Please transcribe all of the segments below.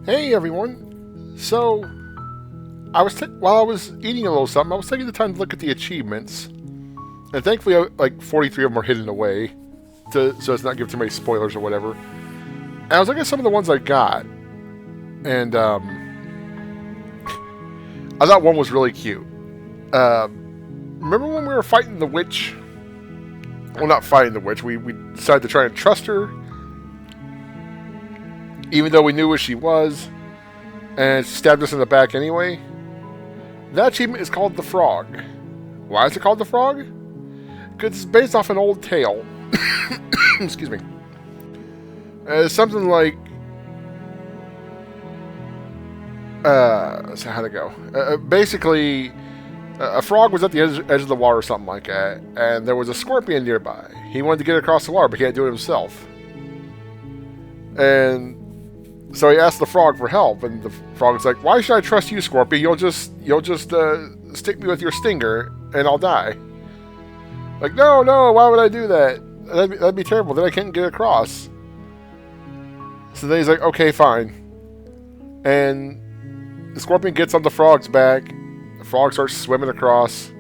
Hey everyone! So, while I was eating a little something, I was taking the time to look at the achievements, and thankfully, like 43 of them are hidden away, so it's not give too many spoilers or whatever. And I was looking at some of the ones I got, and I thought one was really cute. Remember when we were fighting the witch? Well, not fighting the witch. We decided to try and trust her, even though we knew who she was, and stabbed us in the back anyway. That achievement is called the Frog. Why is it called the Frog? Because it's based off an old tale. Excuse me. Something like... so how'd it go? Basically, a frog was at the edge of the water or something like that, and there was a scorpion nearby. He wanted to get across the water, but he can't do it himself. And so he asked the frog for help, and the frog's like, "Why should I trust you, Scorpion? You'll just stick me with your stinger, and I'll die." Like, no, why would I do that? That'd be terrible. Then I can't get across. So then he's like, "Okay, fine." And the scorpion gets on the frog's back. The frog starts swimming across,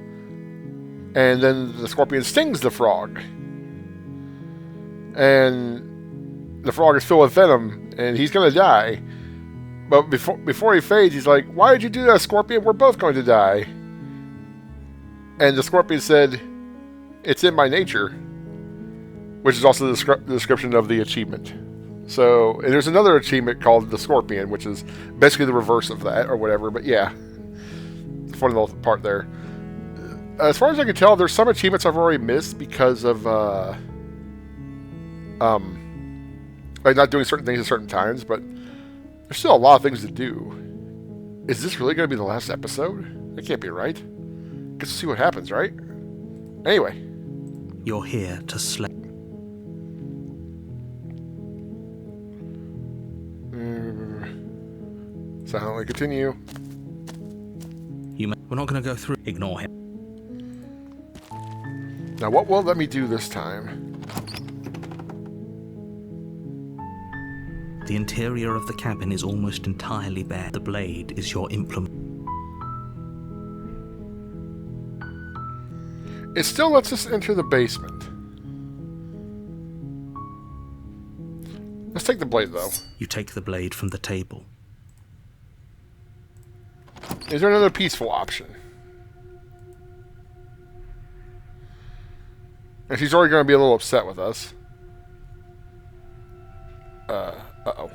and then the scorpion stings the frog, and the frog is filled with venom. And he's gonna die. But before he fades, he's like, "Why did you do that, Scorpion? We're both going to die." And the Scorpion said, "It's in my nature," which is also the description of the achievement. So, and there's another achievement called the Scorpion, which is basically the reverse of that, or whatever. But yeah, funny little part there. As far as I can tell, there's some achievements I've already missed because of like not doing certain things at certain times, but there's still a lot of things to do. Is this really going to be the last episode? That can't be right. Get to see what happens, right? Anyway. You're here to slay. Silently continue. We're not going to go through. Ignore him. Now, what will it let me do this time? The interior of the cabin is almost entirely bare. The blade is your implement. It still lets us enter the basement. Let's take the blade, though. You take the blade from the table. Is there another peaceful option? And she's already going to be a little upset with us. Uh-oh.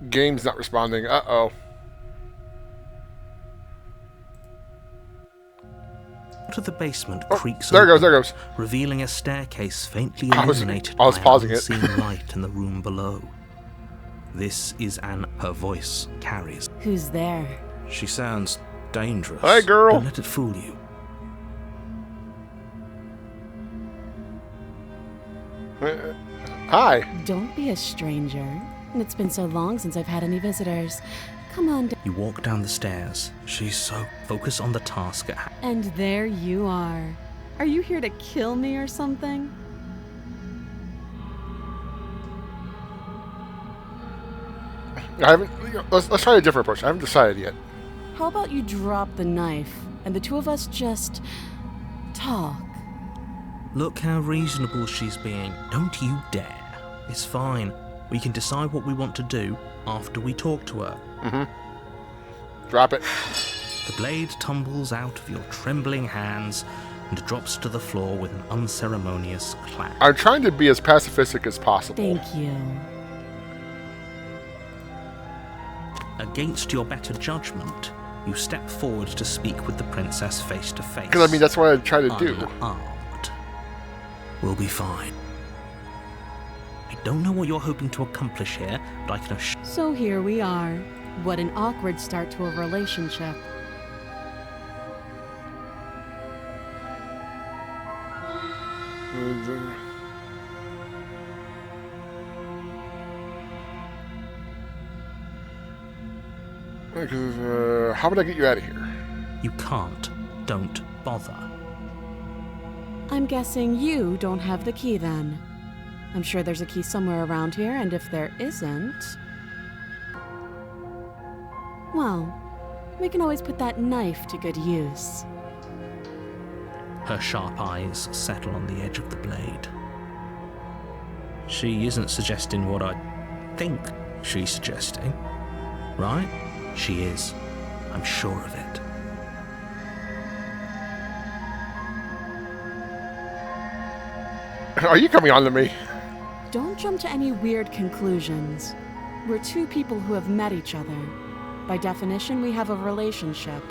Game's not responding. Uh-oh. To the basement creaks there open, goes. revealing a staircase faintly illuminated I was by pausing an it. unseen light in the room below. This is her voice carries. Who's there? She sounds dangerous. Hey, girl. Don't let it fool you. Hi. Don't be a stranger. It's been so long since I've had any visitors. Come on. You walk down the stairs. She's so focused on the task at hand. And there you are. Are you here to kill me or something? I haven't. Let's try a different approach. I haven't decided yet. How about you drop the knife and the two of us just talk? Look how reasonable she's being. Don't you dare. It's fine. We can decide what we want to do after we talk to her. Mm-hmm. Drop it. The blade tumbles out of your trembling hands and drops to the floor with an unceremonious clap. I'm trying to be as pacifistic as possible. Thank you. Against your better judgment, you step forward to speak with the princess face to face. Because, I mean, that's what I try to do. Unarmed. We'll be fine. I don't know what you're hoping to accomplish here, but I can assure... So here we are. What an awkward start to a relationship. How would I get you out of here? You can't. Don't bother. I'm guessing you don't have the key then. I'm sure there's a key somewhere around here, and if there isn't... well, we can always put that knife to good use. Her sharp eyes settle on the edge of the blade. She isn't suggesting what I think she's suggesting, right? She is. I'm sure of it. Are you coming on to me? Don't jump to any weird conclusions. We're two people who have met each other. By definition, we have a relationship.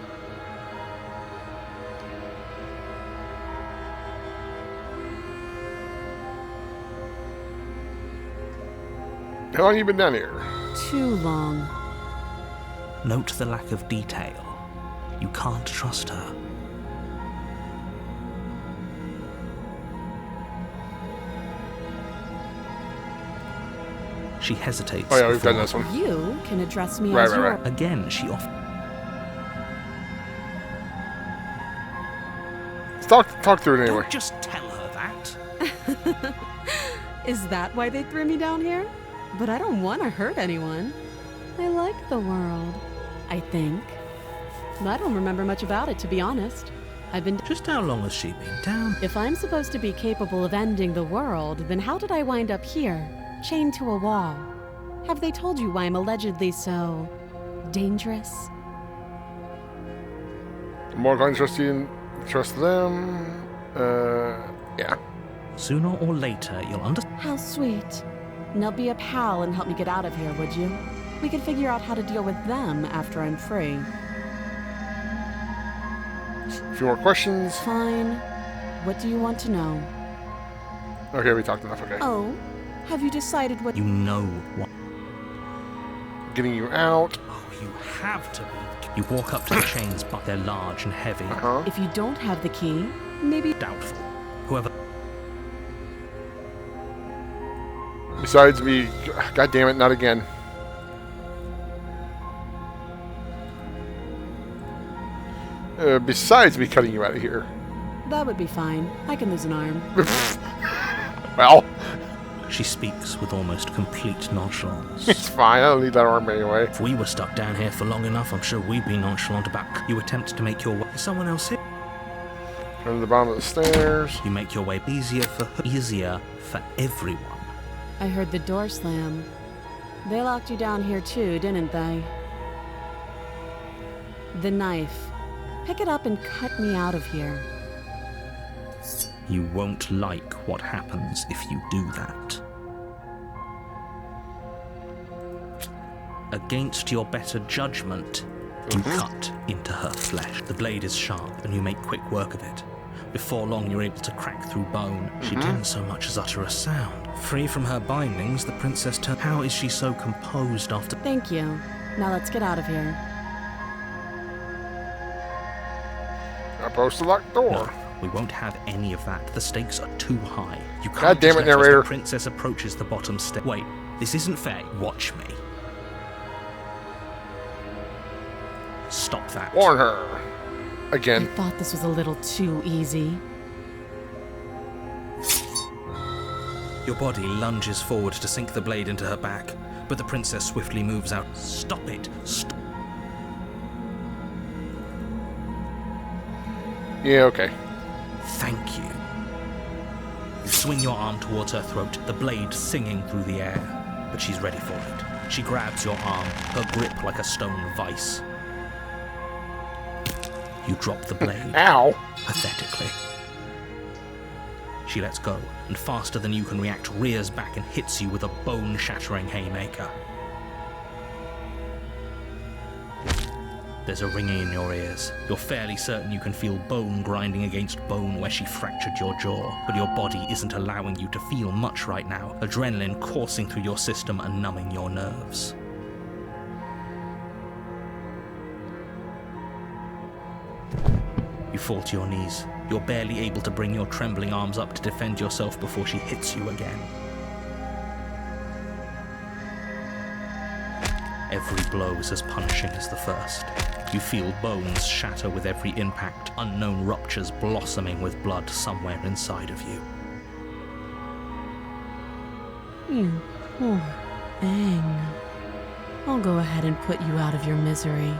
How long have you been down here? Too long. Note the lack of detail. You can't trust her. She hesitates. Oh yeah, we've done before- this one. You can address me Right, as right, your... right. Again, she offers. Talk through it anyway. Don't just tell her that. Is that why they threw me down here? But I don't want to hurt anyone. I like the world, I think. I don't remember much about it, to be honest. I've been... Just how long has she been down? If I'm supposed to be capable of ending the world, then how did I wind up here, chained to a wall? Have they told you why I'm allegedly so... dangerous? More going to trust them. Yeah. Sooner or later, you'll understand. How sweet. Now be a pal and help me get out of here, would you? We could figure out how to deal with them after I'm free. A few more questions. Fine. What do you want to know? Okay, we talked enough. Okay. Oh, have you decided what... You know what. Getting you out. Oh, you have to be. You walk up to the chains, but they're large and heavy. Uh-huh. If you don't have the key, maybe... Doubtful. Whoever. Besides me, god damn it, not again. Besides me cutting you out of here. That would be fine. I can lose an arm. Well, She speaks with almost complete nonchalance. it's fine. I don't need that arm anyway. If we were stuck down here for long enough, I'm sure we'd be nonchalant about. You attempt to make your way. Is someone else here? Go to the bottom of the stairs. You make your way easier for her, easier for everyone. I heard the door slam. They locked you down here too, didn't they? The knife. Pick it up and cut me out of here. You won't like what happens if you do that. Against your better judgment, you cut into her flesh. The blade is sharp, and you make quick work of it. Before long, you're able to crack through bone. She didn't so much as utter a sound. Free from her bindings, the princess turned. How is she so composed after... Thank you. Now let's get out of here. Opposed to locked door. No, we won't have any of that. The stakes are too high. You can't God damn just it, let us- narrator. The princess approaches the bottom step. Wait, this isn't fair. Watch me. Stop that. Warn her. I Again. thought this was a little too easy. Your body lunges forward to sink the blade into her back, but the princess swiftly moves out. Stop it. Stop. Yeah, okay. Thank you. You swing your arm towards her throat, the blade singing through the air, but she's ready for it. She grabs your arm, her grip like a stone vice. You drop the blade, Ow. pathetically. She lets go, and faster than you can react, rears back and hits you with a bone-shattering haymaker. There's a ringing in your ears. You're fairly certain you can feel bone grinding against bone where she fractured your jaw, but your body isn't allowing you to feel much right now, adrenaline coursing through your system and numbing your nerves. You fall to your knees. You're barely able to bring your trembling arms up to defend yourself before she hits you again. Every blow is as punishing as the first. You feel bones shatter with every impact, unknown ruptures blossoming with blood somewhere inside of you. You poor thing. I'll go ahead and put you out of your misery.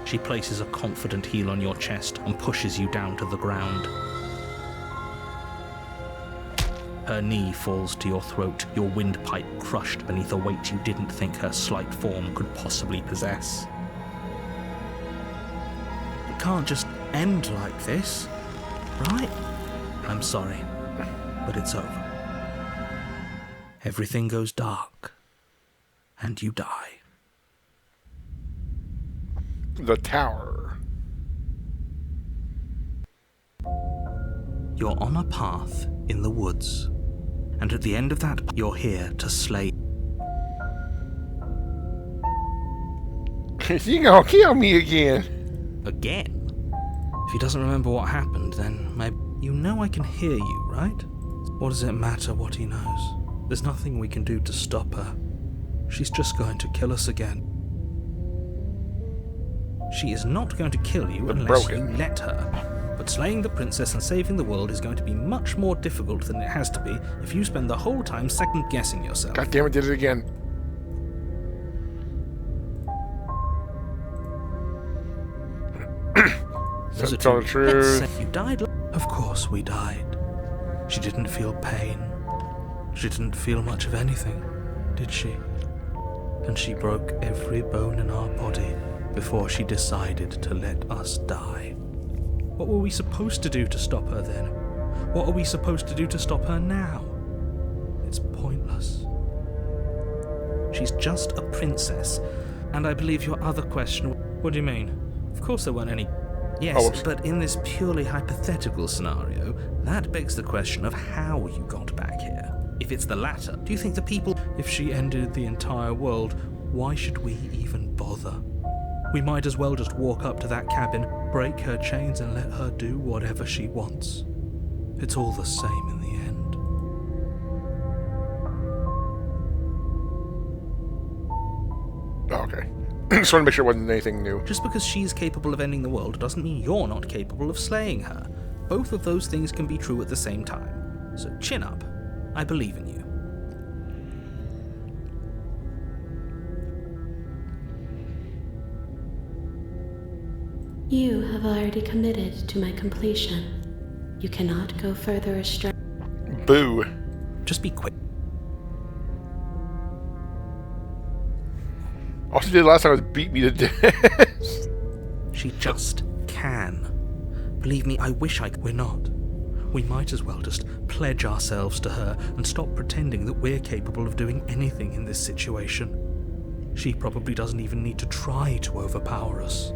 She places a confident heel on your chest and pushes you down to the ground. Her knee falls to your throat, your windpipe crushed beneath a weight you didn't think her slight form could possibly possess. It can't just end like this, right? I'm sorry, but it's over. Everything goes dark, and you die. The tower. You're on a path in the woods, and at the end of that, you're here to slay. You gonna kill me again? Again? If he doesn't remember what happened, then maybe... You know I can hear you, right? What does it matter what he knows? There's nothing we can do to stop her. She's just going to kill us again. She is not going to kill you unless you let her. But slaying the princess and saving the world is going to be much more difficult than it has to be if you spend the whole time second-guessing yourself. God damn it, did it again. Was it Tell the truth. Let's say you died. Of course we died. She didn't feel pain. She didn't feel much of anything, did she? And she broke every bone in our body before she decided to let us die. What were we supposed to do to stop her then? What are we supposed to do to stop her now? It's pointless. She's just a princess. And I believe your other question... What do you mean? Of course there weren't any... Yes, but in this purely hypothetical scenario, that begs the question of how you got back here. If it's the latter, do you think the people... If she ended the entire world, why should we even bother? We might as well just walk up to that cabin, break her chains and let her do whatever she wants. It's all the same in the end. Okay. Just wanted to make sure it wasn't anything new. Just because she's capable of ending the world doesn't mean you're not capable of slaying her. Both of those things can be true at the same time. So chin up. I believe in you. You have already committed to my completion. You cannot go further astray. Boo. Just be quick. All she did last time was beat me to death. She just can. Believe me, I wish we're not. We might as well just pledge ourselves to her and stop pretending that we're capable of doing anything in this situation. She probably doesn't even need to try to overpower us.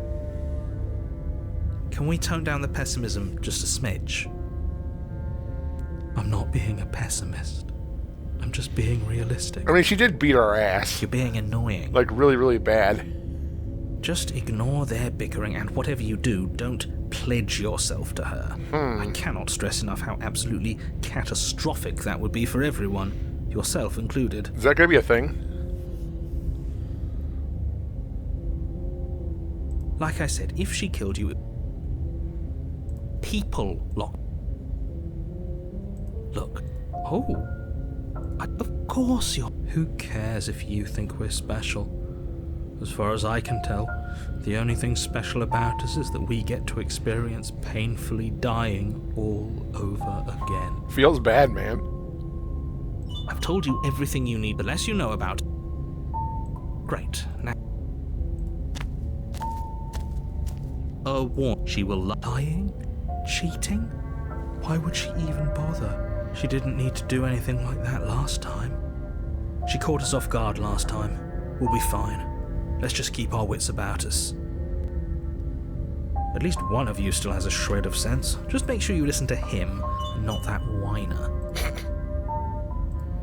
Can we tone down the pessimism just a smidge? I'm not being a pessimist. I'm just being realistic. I mean, she did beat our ass. You're being annoying. Like, really, really bad. Just ignore their bickering, and whatever you do, don't pledge yourself to her. I cannot stress enough how absolutely catastrophic that would be for everyone, yourself included. Is that gonna be a thing? Like I said, if she killed you, people look. Oh. Of course you're... Who cares if you think we're special? As far as I can tell, the only thing special about us is that we get to experience painfully dying all over again. Feels bad, man. I've told you everything you need, the less you know about... Great. Now... She will lying? Cheating? Why would she even bother? She didn't need to do anything like that last time. She caught us off guard last time. We'll be fine. Let's just keep our wits about us. At least one of you still has a shred of sense. Just make sure you listen to him, and not that whiner.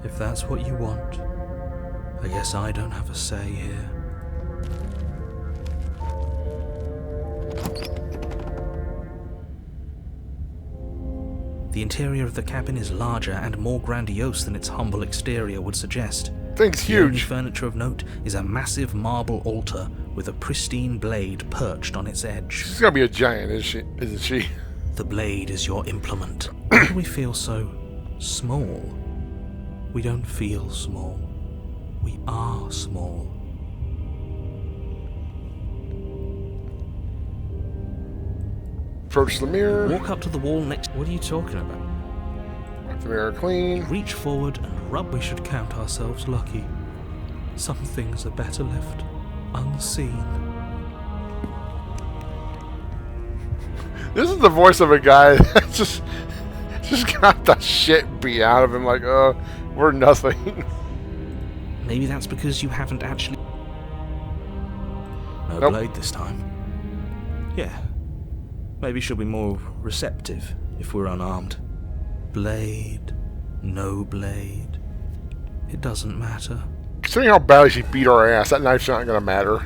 If that's what you want, I guess I don't have a say here. The interior of the cabin is larger and more grandiose than its humble exterior would suggest. Thing's The only huge. furniture of note is a massive marble altar with a pristine blade perched on its edge. She's gonna be a giant, isn't she? The blade is your implement. Why do we feel so small? We don't feel small. We are small. Approach the mirror. Walk up to the wall next. What are you talking about? Wipe the mirror clean. Reach forward and rub. We should count ourselves lucky. Some things are better left unseen. This is the voice of a guy that just got the shit beat out of him. Like, we're nothing. Maybe that's because you haven't actually... No Nope. blade this time. Yeah. Maybe she'll be more receptive if we're unarmed. Blade, no blade. It doesn't matter. Considering how badly she beat our ass, that knife's not going to matter.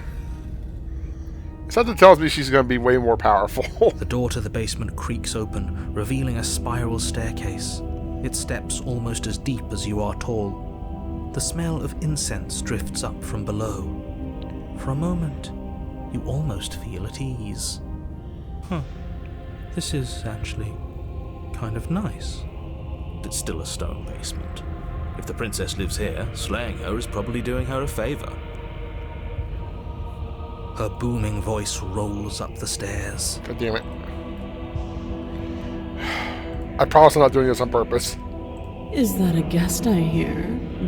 Something tells me she's going to be way more powerful. The door to the basement creaks open, revealing a spiral staircase. Its steps almost as deep as you are tall. The smell of incense drifts up from below. For a moment, you almost feel at ease. This is actually kind of nice. It's still a stone basement. If the princess lives here, slaying her is probably doing her a favor. Her booming voice rolls up the stairs. God damn it. I promise I'm not doing this on purpose. Is that a guest I hear?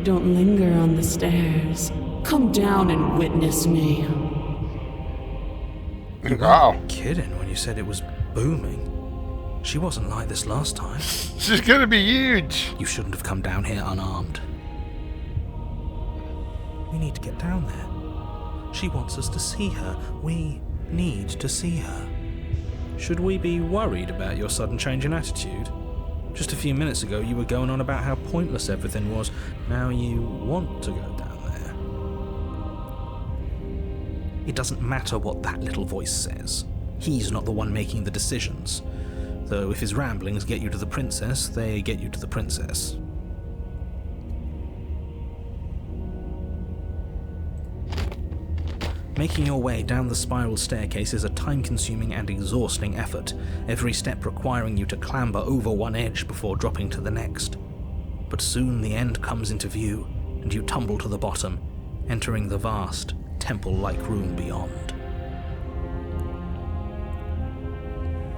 Don't linger on the stairs. Come down and witness me. Wow. Kidding when you said it was booming. She wasn't like this last time. She's going to be huge. You shouldn't have come down here unarmed. We need to get down there. She wants us to see her. We need to see her. Should we be worried about your sudden change in attitude? Just a few minutes ago you were going on about how pointless everything was. Now you want to go down there. It doesn't matter what that little voice says. He's not the one making the decisions. Though if his ramblings get you to the princess, they get you to the princess. Making your way down the spiral staircase is a time-consuming and exhausting effort, every step requiring you to clamber over one edge before dropping to the next. But soon the end comes into view, and you tumble to the bottom, entering the vast, temple-like room beyond.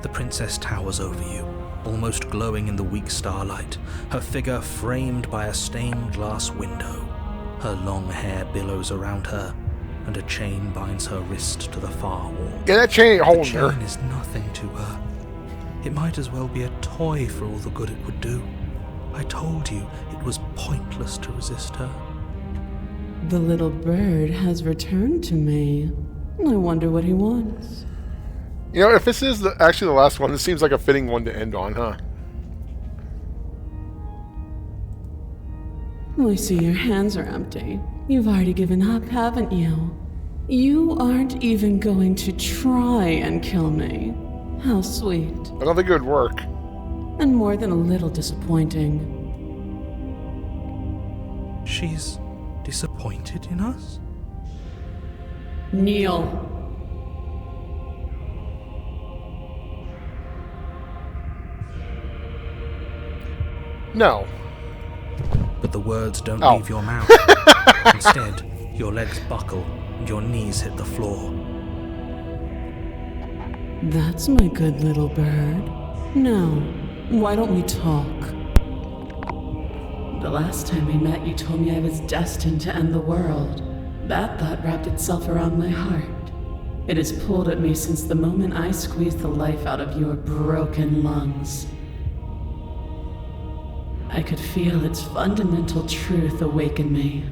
The princess towers over you, almost glowing in the weak starlight, her figure framed by a stained glass window. Her long hair billows around her, and a chain binds her wrist to the far wall. Yeah, that chain ain't The holding chain her. is nothing to her. It might as well be a toy for all the good it would do. I told you it was pointless to resist her. The little bird has returned to me. I wonder what he wants. You know, if this is actually the last one, this seems like a fitting one to end on, huh? I see your hands are empty. You've already given up, haven't you? You aren't even going to try and kill me. How sweet. I don't think it would work. And more than a little disappointing. She's disappointed in us? Kneel. No. But the words don't Oh. leave your mouth. Instead, your legs buckle and your knees hit the floor. That's my good little bird. Now, why don't we talk? The last time we met, you told me I was destined to end the world. That thought wrapped itself around my heart. It has pulled at me since the moment I squeezed the life out of your broken lungs. I could feel its fundamental truth awaken me.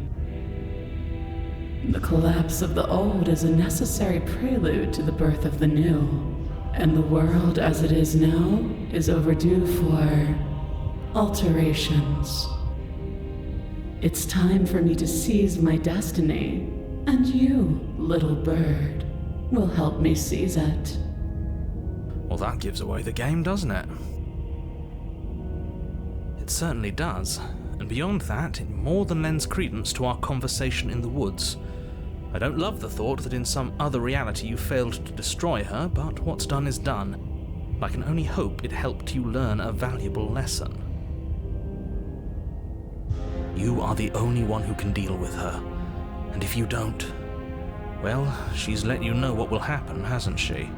The collapse of the old is a necessary prelude to the birth of the new, and the world as it is now is overdue for alterations. It's time for me to seize my destiny, and you, little bird, will help me seize it. Well, that gives away the game, doesn't it? It certainly does, and beyond that, it more than lends credence to our conversation in the woods. I don't love the thought that in some other reality you failed to destroy her, but what's done is done. I can only hope it helped you learn a valuable lesson. You are the only one who can deal with her. And if you don't, well, she's let you know what will happen, hasn't she?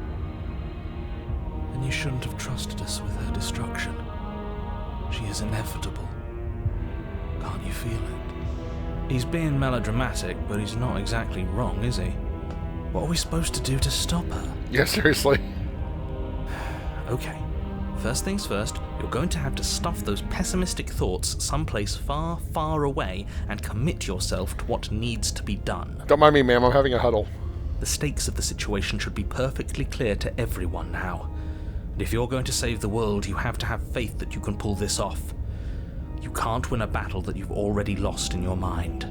And you shouldn't have trusted us with her destruction. She is inevitable. Can't you feel it? He's being melodramatic, but he's not exactly wrong, is he? What are we supposed to do to stop her? Yeah, seriously. Okay. First things first, you're going to have to stuff those pessimistic thoughts someplace far, far away and commit yourself to what needs to be done. Don't mind me, ma'am. I'm having a huddle. The stakes of the situation should be perfectly clear to everyone now. And if you're going to save the world, you have to have faith that you can pull this off. You can't win a battle that you've already lost in your mind.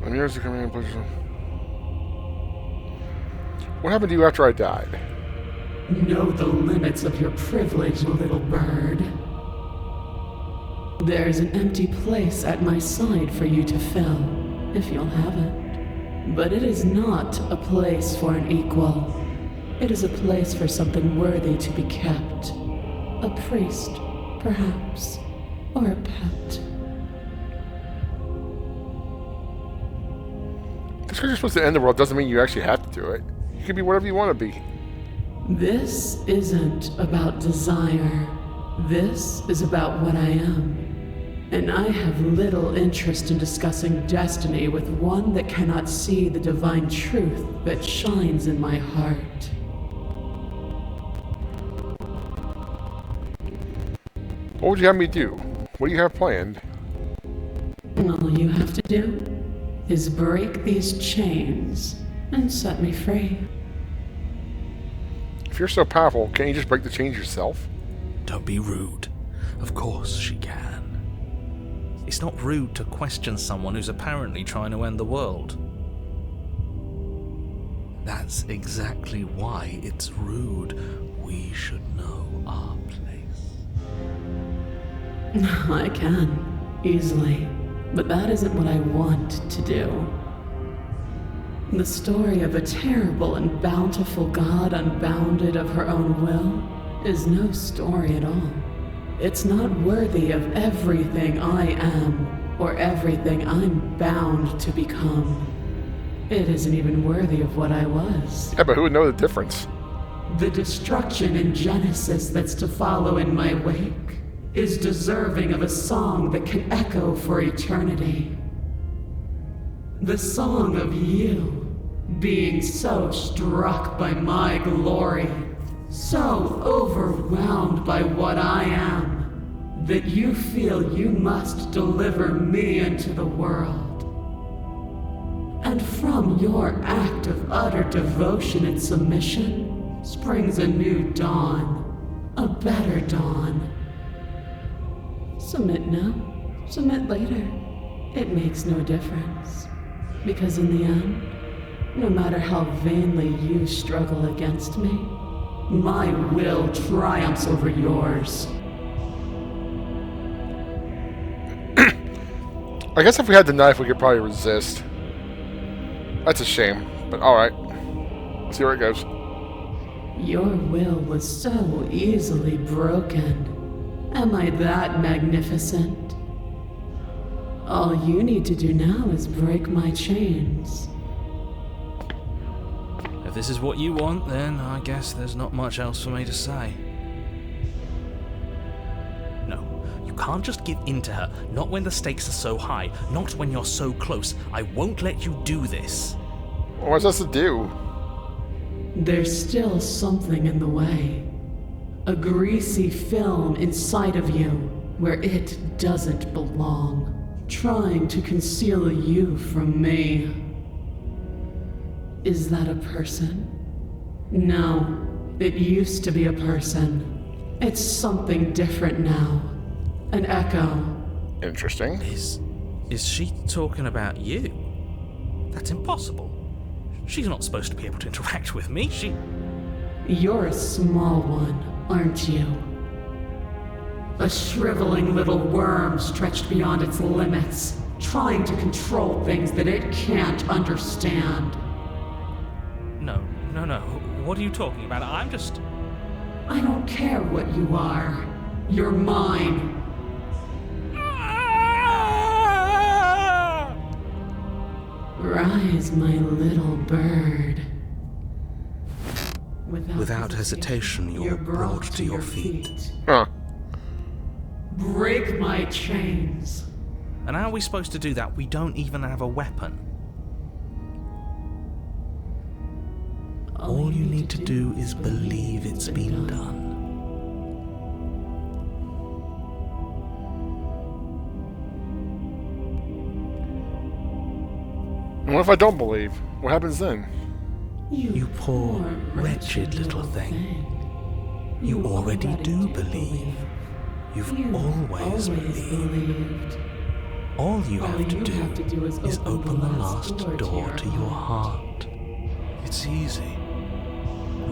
I'm yours to come in and pleasure. What happened to you after I died? Know the limits of your privilege, little bird. There's an empty place at my side for you to fill, if you'll have it. But it is not a place for an equal. It is a place for something worthy to be kept. A priest, perhaps, or a pet. Just because you're supposed to end the world doesn't mean you actually have to do it. You can be whatever you want to be. This isn't about desire. This is about what I am. And I have little interest in discussing destiny with one that cannot see the divine truth that shines in my heart. What would you have me do? What do you have planned? All you have to do is break these chains and set me free. If you're so powerful, can't you just break the chains yourself? Don't be rude. Of course she can. It's not rude to question someone who's apparently trying to end the world. That's exactly why it's rude. We should know our place. I can, easily. But that isn't what I want to do. The story of a terrible and bountiful God unbounded of her own will is no story at all. It's not worthy of everything I am or everything I'm bound to become. It isn't even worthy of what I was. Yeah, but who would know the difference? The destruction in Genesis that's to follow in my wake is deserving of a song that can echo for eternity. The song of you, being so struck by my glory, so overwhelmed by what I am, that you feel you must deliver me into the world. And from your act of utter devotion and submission springs a new dawn, a better dawn. Submit now, submit later. It makes no difference. Because in the end, no matter how vainly you struggle against me, my will triumphs over yours. I guess if we had the knife, we could probably resist. That's a shame, but alright. Let's see where it goes. Your will was so easily broken. Am I that magnificent? All you need to do now is break my chains. If this is what you want, then I guess there's not much else for me to say. No, you can't just give in to her. Not when the stakes are so high. Not when you're so close. I won't let you do this. What's this to do? There's still something in the way. A greasy film inside of you where it doesn't belong, trying to conceal you from me. Is that a person? No, it used to be a person. It's something different now. An echo. Interesting. Is she talking about you? That's impossible. She's not supposed to be able to interact with me. You're a small one, aren't you? A shriveling little worm stretched beyond its limits, trying to control things that it can't understand. No. What are you talking about? I'm just... I don't care what you are. You're mine. Rise, my little bird. Without hesitation, you're brought to your feet. Huh. Break my chains. And how are we supposed to do that? We don't even have a weapon. All you need to do is believe it's been done. And what if I don't believe? What happens then? You poor, wretched little thing. You already do believe. You've always believed. All you have to do is open the last door to your heart. It's easy.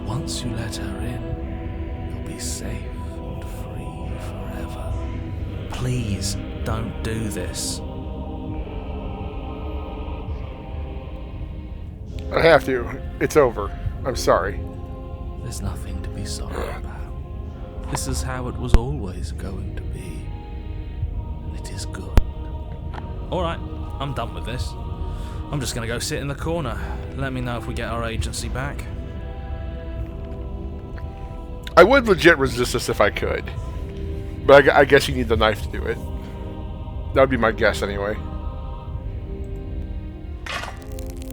Once you let her in, you'll be safe and free forever. Please, don't do this. I have to. It's over. I'm sorry. There's nothing to be sorry about. This is how it was always going to be. And it is good. Alright, I'm done with this. I'm just gonna go sit in the corner. Let me know if we get our agency back. I would legit resist this if I could. But I guess you need the knife to do it. That would be my guess anyway.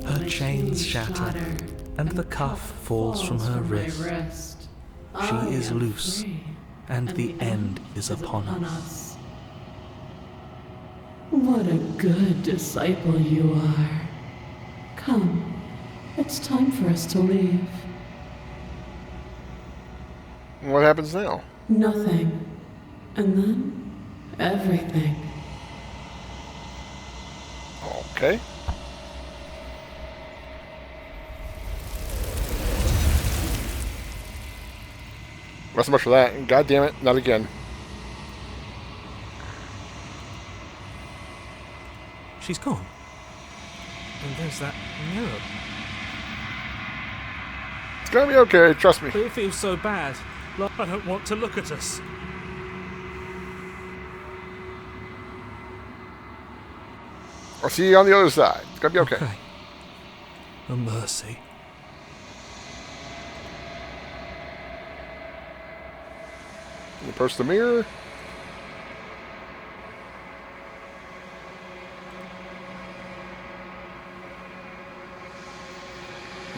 Her chains shatter, and the cuff falls from her wrist. She is loose, and the end is upon us. What a good disciple you are. Come, it's time for us to leave. What happens now? Nothing. And then, everything. Okay. Not so much for that. God damn it, not again. She's gone. And there's that mirror. It's gonna be okay, trust me. But it feels so bad. Like I don't want to look at us. I'll see you on the other side. It's gonna be okay. A mercy. You approach the mirror.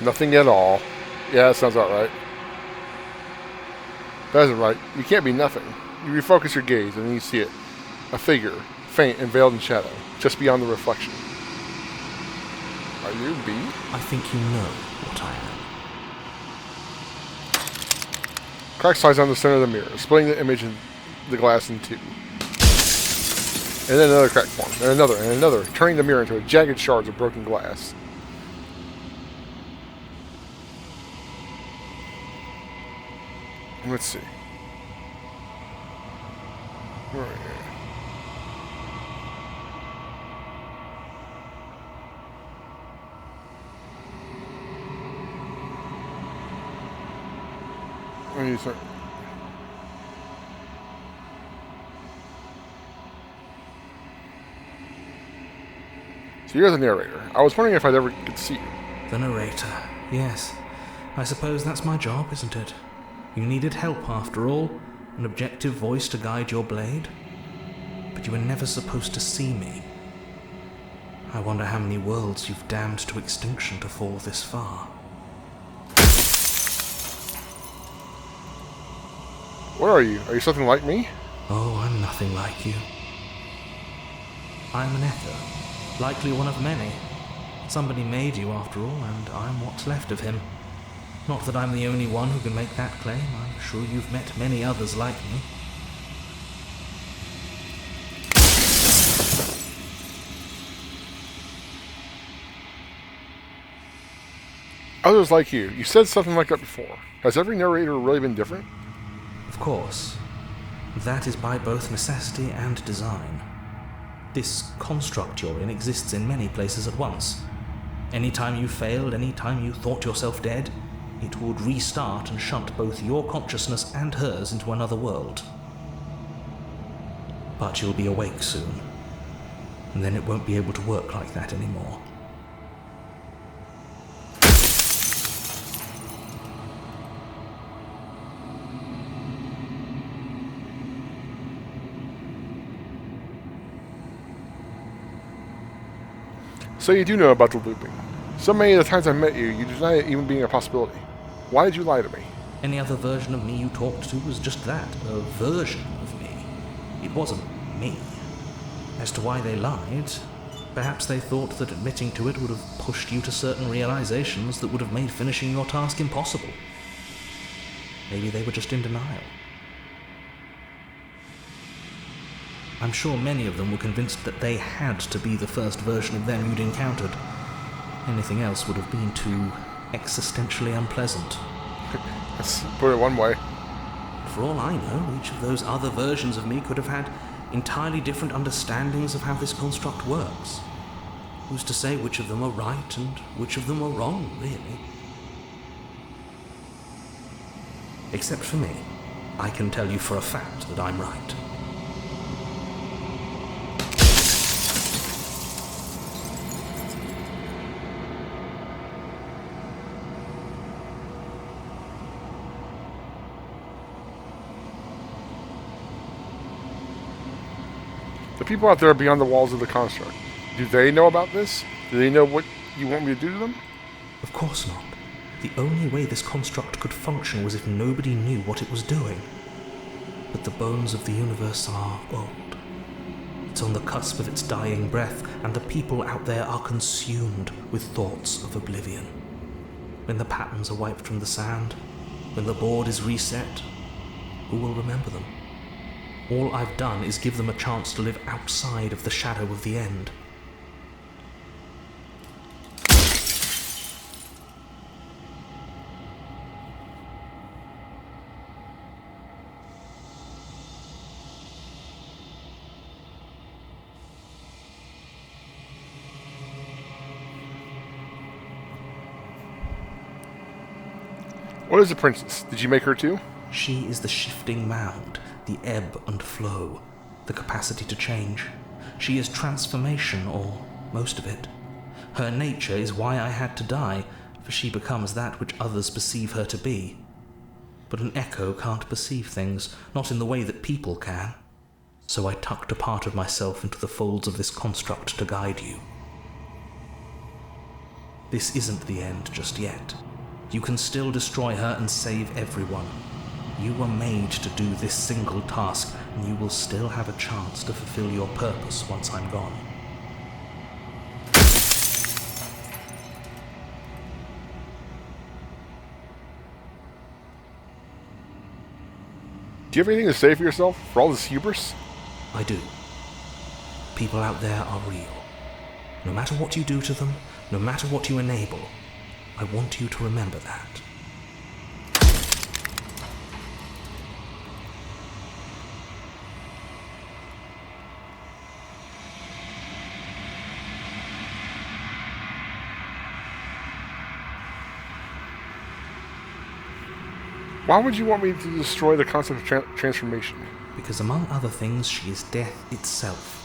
Nothing at all. Yeah, that sounds about right. That isn't right. You can't be nothing. You refocus your gaze, and then you see it. A figure, faint and veiled in shadow, just beyond the reflection. Are you B? I think you know what I am. Crack slides on the center of the mirror, splitting the image in the glass in two. And then another crack forms, and another, turning the mirror into jagged shards of broken glass. Let's see. Where are you? What do you think? So you're the narrator. I was wondering if I'd ever get to see you. The narrator. Yes. I suppose that's my job, isn't it? You needed help, after all. An objective voice to guide your blade. But you were never supposed to see me. I wonder how many worlds you've damned to extinction to fall this far. What are you? Are you something like me? Oh, I'm nothing like you. I'm an echo. Likely one of many. Somebody made you, after all, and I'm what's left of him. Not that I'm the only one who can make that claim. I'm sure you've met many others like me. Others like you. You said something like that before. Has every narrator really been different? Of course. That is by both necessity and design. This construct you're in exists in many places at once. Anytime you failed, anytime you thought yourself dead, it would restart and shunt both your consciousness and hers into another world. But you'll be awake soon, and then it won't be able to work like that anymore. So you do know about the looping. So many of the times I met you, you denied it even being a possibility. Why did you lie to me? Any other version of me you talked to was just that, a version of me. It wasn't me. As to why they lied, perhaps they thought that admitting to it would have pushed you to certain realizations that would have made finishing your task impossible. Maybe they were just in denial. I'm sure many of them were convinced that they had to be the first version of them you'd encountered. Anything else would have been too existentially unpleasant. Let's put it one way. For all I know, each of those other versions of me could have had entirely different understandings of how this construct works. Who's to say which of them are right and which of them are wrong, really? Except for me, I can tell you for a fact that I'm right. The people out there beyond the walls of the construct, do they know about this? Do they know what you want me to do to them? Of course not. The only way this construct could function was if nobody knew what it was doing. But the bones of the universe are old. It's on the cusp of its dying breath, and the people out there are consumed with thoughts of oblivion. When the patterns are wiped from the sand, when the board is reset, who will remember them? All I've done is give them a chance to live outside of the shadow of the end. What is the princess? Did you make her too? She is the shifting mound, the ebb and flow, the capacity to change. She is transformation, or most of it. Her nature is why I had to die, for she becomes that which others perceive her to be. But an echo can't perceive things, not in the way that people can. So I tucked a part of myself into the folds of this construct to guide you. This isn't the end just yet. You can still destroy her and save everyone. You were made to do this single task, and you will still have a chance to fulfill your purpose once I'm gone. Do you have anything to say for yourself, for all this hubris? I do. People out there are real. No matter what you do to them, no matter what you enable, I want you to remember that. Why would you want me to destroy the concept of transformation? Because among other things, she is death itself.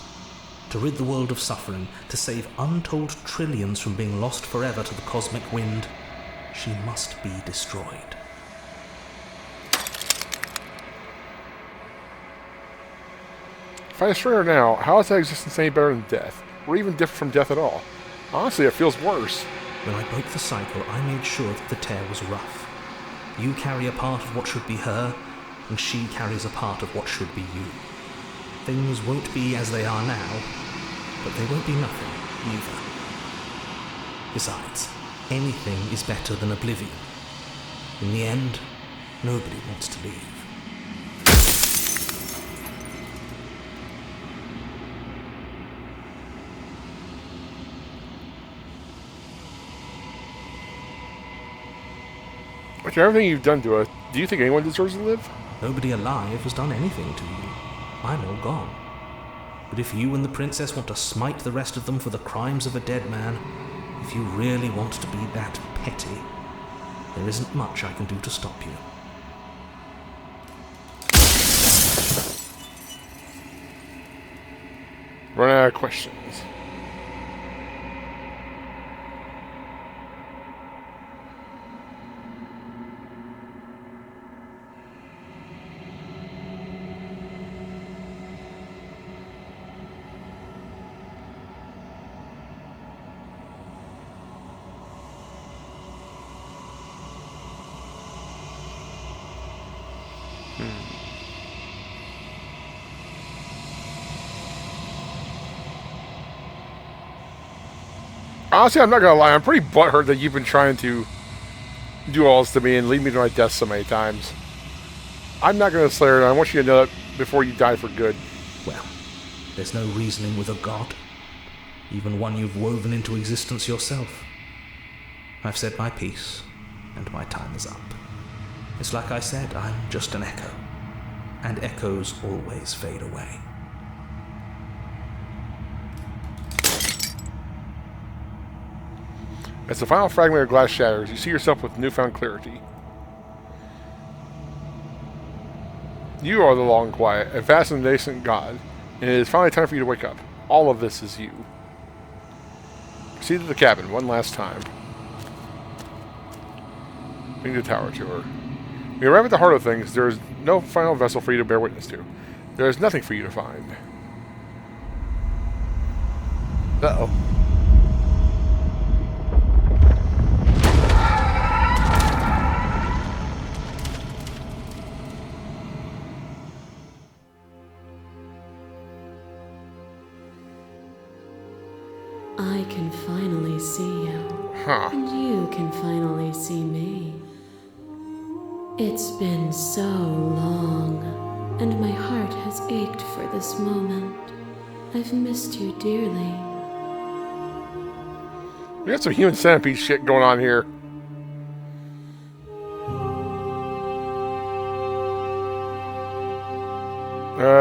To rid the world of suffering, to save untold trillions from being lost forever to the cosmic wind, she must be destroyed. If I destroy her now, how is that existence any better than death? Or even different from death at all? Honestly, it feels worse. When I broke the cycle, I made sure that the tear was rough. You carry a part of what should be her, and she carries a part of what should be you. Things won't be as they are now, but they won't be nothing either. Besides, anything is better than oblivion. In the end, nobody wants to leave. After everything you've done to us, do you think anyone deserves to live? Nobody alive has done anything to you. I'm all gone. But if you and the princess want to smite the rest of them for the crimes of a dead man, if you really want to be that petty, there isn't much I can do to stop you. Run out of questions. Honestly, I'm not gonna lie, I'm pretty butthurt that you've been trying to do all this to me and lead me to my death so many times. I'm not gonna slay her, and I want you to know that before you die for good. Well, there's no reasoning with a god, even one you've woven into existence yourself. I've said my piece, and my time is up. It's like I said, I'm just an echo, and echoes always fade away. As the final fragment of glass shatters, you see yourself with newfound clarity. You are the long quiet, a vast and nascent god, and it is finally time for you to wake up. All of this is you. Proceed to the cabin one last time. Bring the tower to her. When you arrive at the heart of things, there is no final vessel for you to bear witness to. There is nothing for you to find. Uh-oh. I can finally see you. Huh. And you can finally see me. It's been so long, and my heart has ached for this moment. I've missed you dearly. We got some human centipede shit going on here.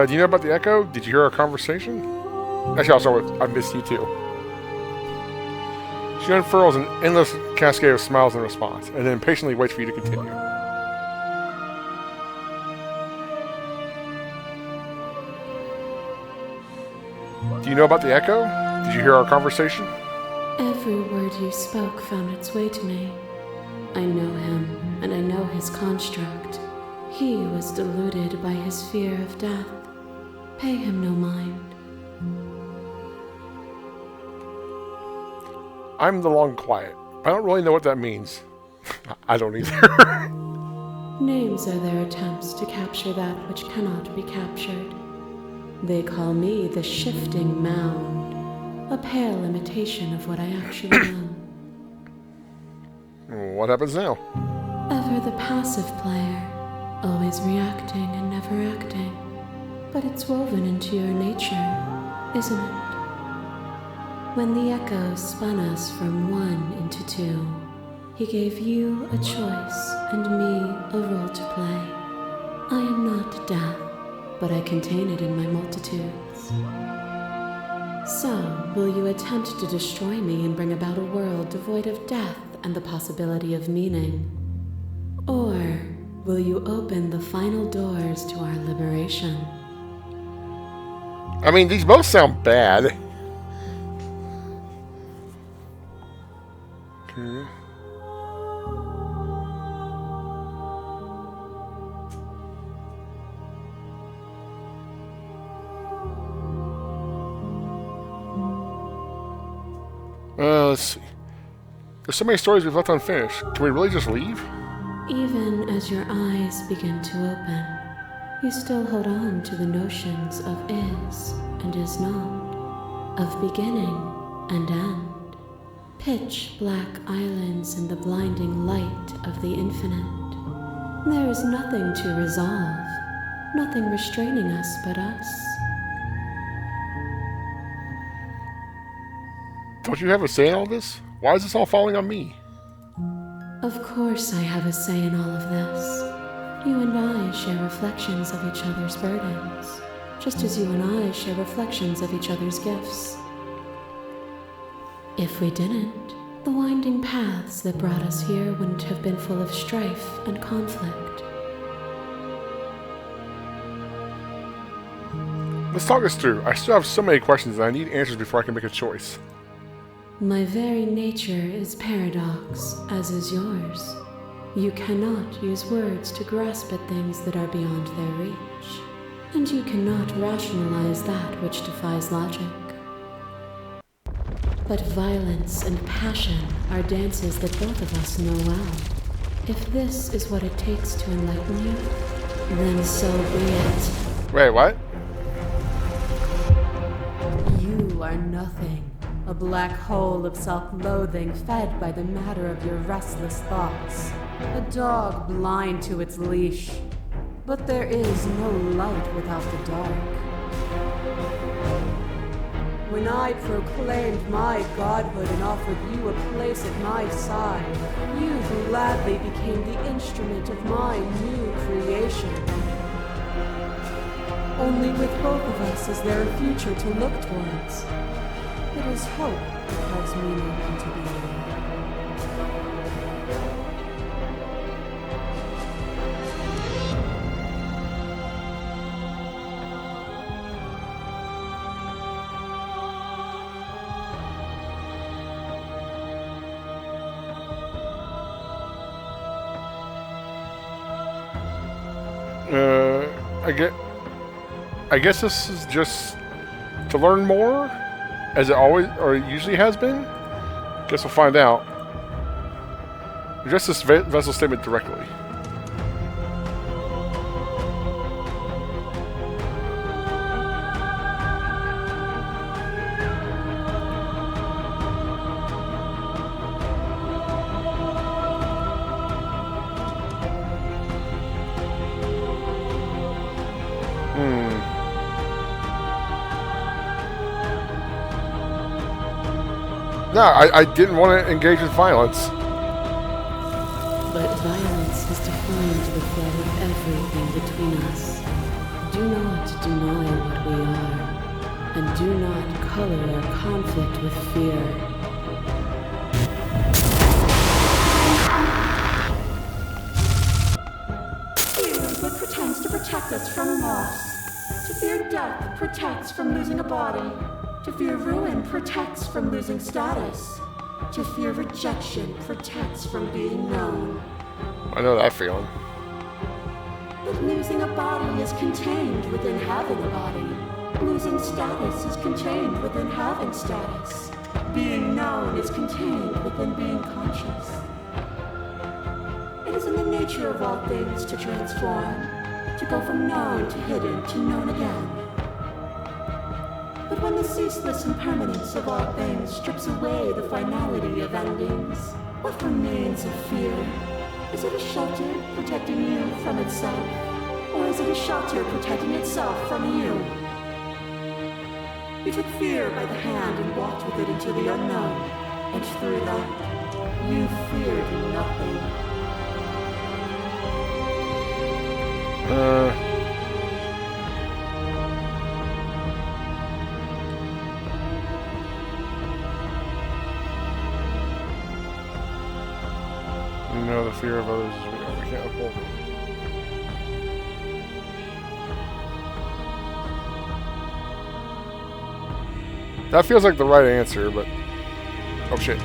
Do you know about the Echo? Did you hear our conversation? Actually, I'll start with I missed you too. She unfurls an endless cascade of smiles in response, and then patiently waits for you to continue. Do you know about the Echo? Did you hear our conversation? Every word you spoke found its way to me. I know him, and I know his construct. He was deluded by his fear of death. Pay him no mind. I'm the long quiet. I don't really know what that means. I don't either. Names are their attempts to capture that which cannot be captured. They call me the shifting mound, a pale imitation of what I actually am. What happens now? Ever the passive player, always reacting and never acting. But it's woven into your nature, isn't it? When the Echo spun us from one into two, he gave you a choice and me a role to play. I am not death, but I contain it in my multitudes. So, will you attempt to destroy me and bring about a world devoid of death and the possibility of meaning? Or will you open the final doors to our liberation? I mean, these both sound bad. Okay. Let's see. There's so many stories we've left unfinished. Can we really just leave? Even as your eyes begin to open, you still hold on to the notions of is and is not, of beginning and end. Pitch black islands in the blinding light of the infinite. There is nothing to resolve, nothing restraining us but us. Don't you have a say in all this? Why is this all falling on me? Of course I have a say in all of this. You and I share reflections of each other's burdens. just as you and I share reflections of each other's gifts. If we didn't, the winding paths that brought us here wouldn't have been full of strife and conflict. Let's talk this through. I still have so many questions and I need answers before I can make a choice. My very nature is paradox, as is yours. You cannot use words to grasp at things that are beyond their reach, and you cannot rationalize that which defies logic. But violence and passion are dances that both of us know well. If this is what it takes to enlighten you, then so be it. Wait, what? You are nothing. A black hole of self-loathing fed by the matter of your restless thoughts. A dog blind to its leash. But there is no light without the dark. When I proclaimed my godhood and offered you a place at my side, you gladly became the instrument of my new creation. Only with both of us is there a future to look towards. It is hope that calls meaning into being. I guess this is just to learn more, as it always or usually has been. Guess we'll find out. Address this vessel statement directly. No, I didn't want to engage with violence. But violence has defined the flood of everything between us. Do not deny what we are, and do not color our conflict with fear. Fear is what pretends to protect us from loss. To fear death protects from losing a body. To fear ruin protects from losing status. To fear rejection protects from being known. I know that feeling. But losing a body is contained within having a body. Losing status is contained within having status. Being known is contained within being conscious. It is in the nature of all things to transform, to go from known to hidden to known again. But when the ceaseless impermanence of all things strips away the finality of endings, what remains of fear? Is it a shelter protecting you from itself? Or is it a shelter protecting itself from you? You took fear by the hand and walked with it into the unknown, and through that, you feared nothing. You know the fear of others is we can't uphold. That feels like the right answer, but oh shit.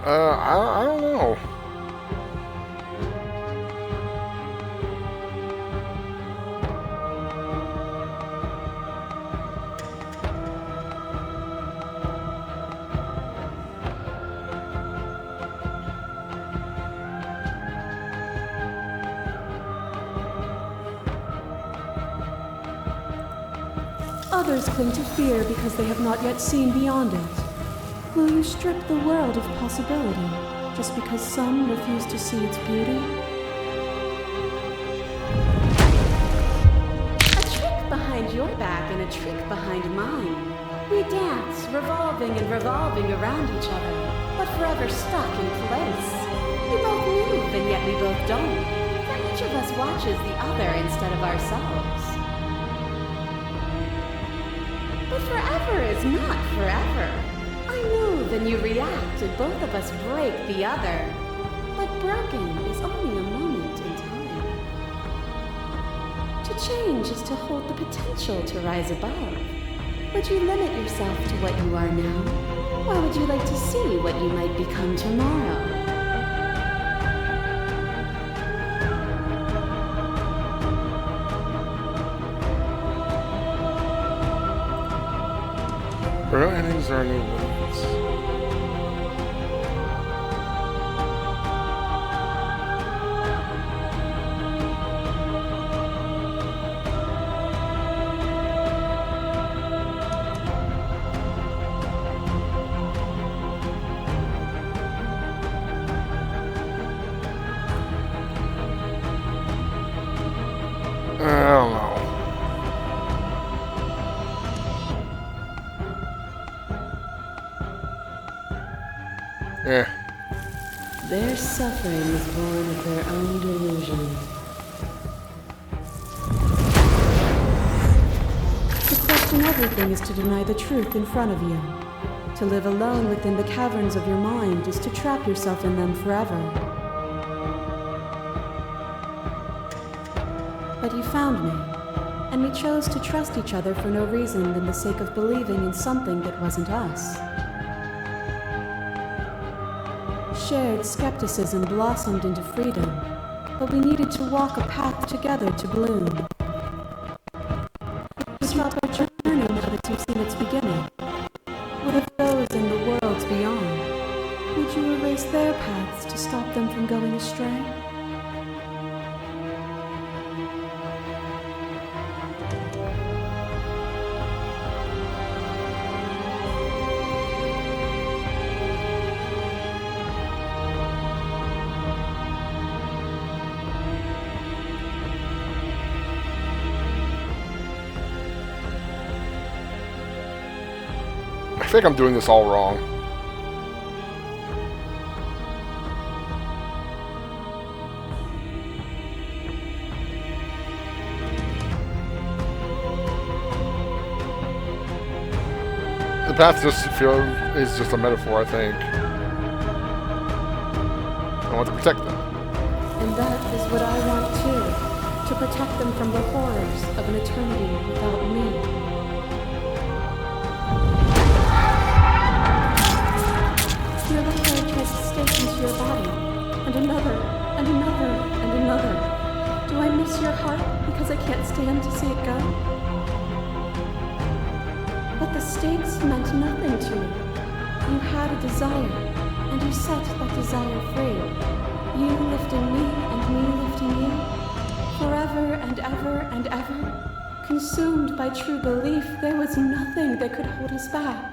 I don't know. Others cling to fear because they have not yet seen beyond it. Will you strip the world of possibility just because some refuse to see its beauty? A trick behind your back and a trick behind mine. We dance, revolving and revolving around each other, but forever stuck in place. We both move and yet we both don't. For each of us watches the other instead of ourselves. But forever is not forever. I move and you react and both of us break the other. But broken is only a moment in time. To change is to hold the potential to rise above. Would you limit yourself to what you are now? Or would you like to see what you might become tomorrow? For no endings or new limits. I don't know. Yeah. Their suffering is born of their own delusion. To question everything is to deny the truth in front of you. To live alone within the caverns of your mind is to trap yourself in them forever. But you found me, and we chose to trust each other for no reason than the sake of believing in something that wasn't us. Shared skepticism blossomed into freedom, but we needed to walk a path together to bloom. We stop our journey now that you've seen its beginning. What of those in the worlds beyond? Would you erase their paths to stop them from going astray? I think I'm doing this all wrong. The path is just a metaphor, I think. I want to protect them. And that is what I want too, to protect them from the horrors of an eternity without me. Your hair tries to stake into your body, and another, and another, and another. Do I miss your heart because I can't stand to see it go? But the stakes meant nothing to you. You had a desire, and you set that desire free. You lifting me, and me lifting you. Forever and ever and ever. Consumed by true belief, there was nothing that could hold us back.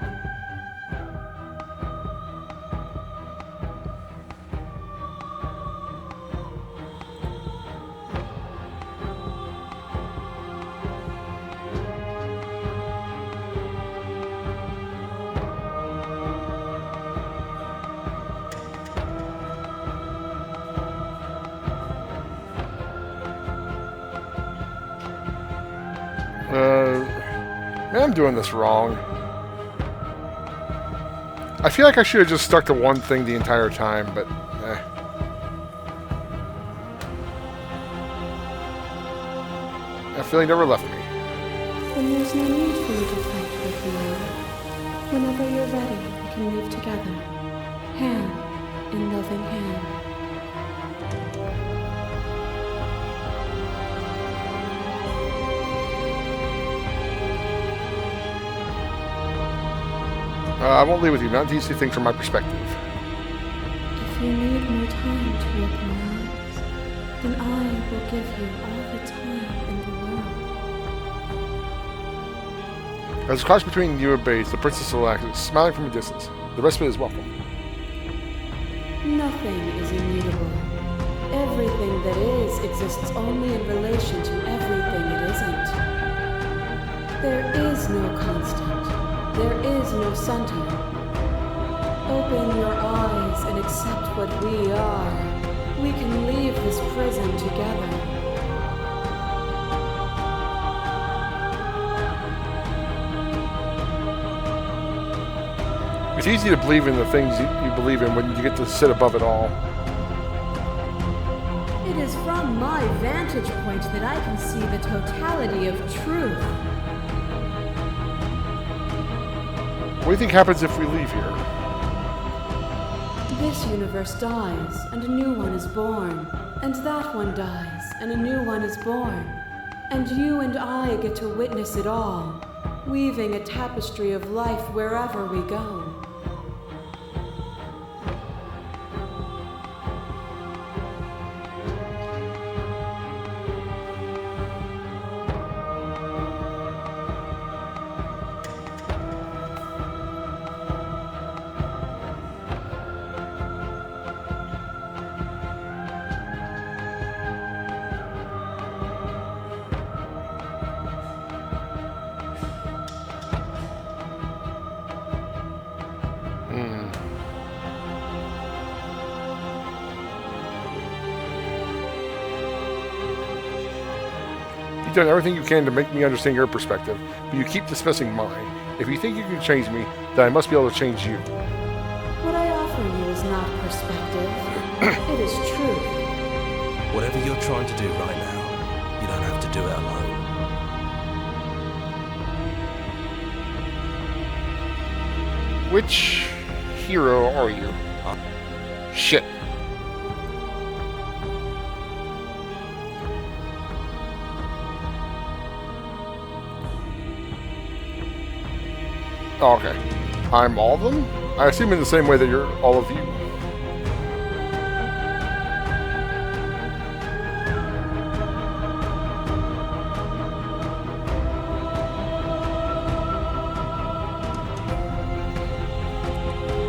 I'm doing this wrong. I feel like I should have just stuck to one thing the entire time, but that feeling never left me. Then there's no need for you to fight with me now. Whenever you're ready, we can move together. Hand in loving hand. I won't leave with you. Not until you see things from my perspective. If you need more time to open your eyes, then I will give you all the time in the world. As a clash between you and Bates, the princess relaxes, smiling from a distance. The rest of it is welcome. Nothing is immutable. Everything that is exists only in relation to everything it isn't. There is no constant. There is no center. Open your eyes and accept what we are. We can leave this prison together. It's easy to believe in the things you believe in when you get to sit above it all. It is from my vantage point that I can see the totality of truth. What do you think happens if we leave here? This universe dies, and a new one is born. And that one dies, and a new one is born. And you and I get to witness it all, weaving a tapestry of life wherever we go. You've done everything you can to make me understand your perspective, but you keep dismissing mine. If you think you can change me, then I must be able to change you. What I offer you is not perspective. It is truth. Whatever you're trying to do right now, you don't have to do it alone. Which hero are you? Shit. Oh, okay. I'm all of them? I assume in the same way that you're all of you.